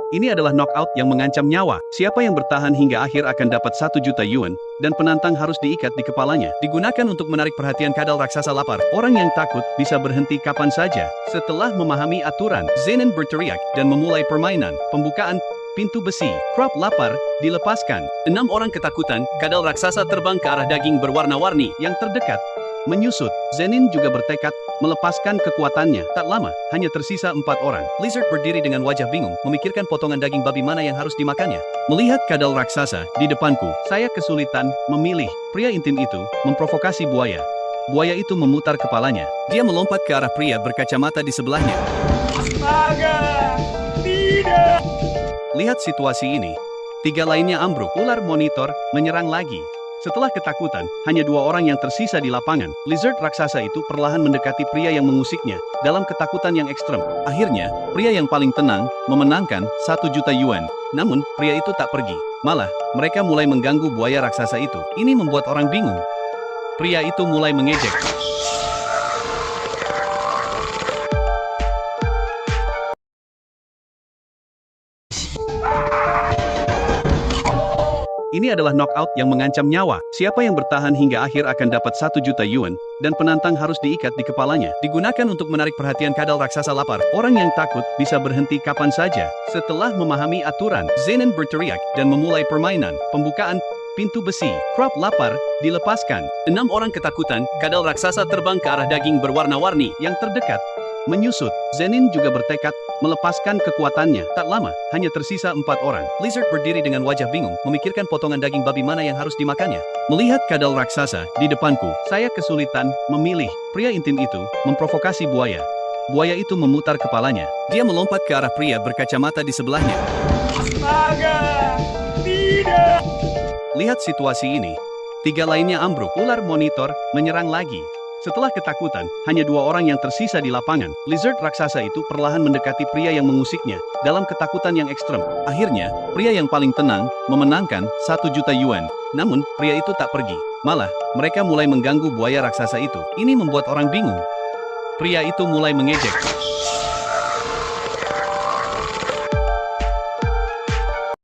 Ini adalah knockout yang mengancam nyawa. Siapa yang bertahan hingga akhir akan dapat 1 juta yuan, dan penantang harus diikat di kepalanya. Digunakan untuk menarik perhatian kadal raksasa lapar. Orang yang takut bisa berhenti kapan saja. Setelah memahami aturan, Zenon berteriak dan memulai permainan. Pembukaan pintu besi. Crop lapar dilepaskan. 6 orang ketakutan, kadal raksasa terbang ke arah daging berwarna-warni yang terdekat. Menyusut, Zenin juga bertekad melepaskan kekuatannya. Tak lama, hanya tersisa 4 orang. Lizard berdiri dengan wajah bingung, memikirkan potongan daging babi mana yang harus dimakannya. Melihat kadal raksasa di depanku, saya kesulitan memilih. Pria intim itu memprovokasi buaya. Buaya itu memutar kepalanya. Dia melompat ke arah pria berkacamata di sebelahnya. Astaga! Tidak! Lihat situasi ini. 3 lainnya ambruk. Ular monitor menyerang lagi. Setelah ketakutan, hanya 2 orang yang tersisa di lapangan. Lizard raksasa itu perlahan mendekati pria yang mengusiknya, dalam ketakutan yang ekstrem. Akhirnya, pria yang paling tenang, memenangkan 1 juta yuan. Namun, pria itu tak pergi. Malah, mereka mulai mengganggu buaya raksasa itu. Ini membuat orang bingung. Pria itu mulai mengejek. Ini adalah knockout yang mengancam nyawa. Siapa yang bertahan hingga akhir akan dapat 1 juta yuan, dan penantang harus diikat di kepalanya. Digunakan untuk menarik perhatian kadal raksasa lapar. Orang yang takut bisa berhenti kapan saja. Setelah memahami aturan, Zenon berteriak dan memulai permainan. Pembukaan pintu besi. Crop lapar dilepaskan. 6 orang ketakutan, kadal raksasa terbang ke arah daging berwarna-warni yang terdekat. Menyusut, Zenin juga bertekad melepaskan kekuatannya. Tak lama, hanya tersisa 4 orang. Lizard berdiri dengan wajah bingung, memikirkan potongan daging babi mana yang harus dimakannya. Melihat kadal raksasa di depanku, saya kesulitan memilih. Pria intim itu memprovokasi buaya. Buaya itu memutar kepalanya. Dia melompat ke arah pria berkacamata di sebelahnya. Astaga! Tidak! Lihat situasi ini. 3 lainnya ambruk. Ular monitor menyerang lagi. Setelah ketakutan, hanya 2 orang yang tersisa di lapangan. Lizard raksasa itu perlahan mendekati pria yang mengusiknya, dalam ketakutan yang ekstrem. Akhirnya, pria yang paling tenang, memenangkan 1 juta yuan. Namun, pria itu tak pergi. Malah, mereka mulai mengganggu buaya raksasa itu. Ini membuat orang bingung. Pria itu mulai mengejek.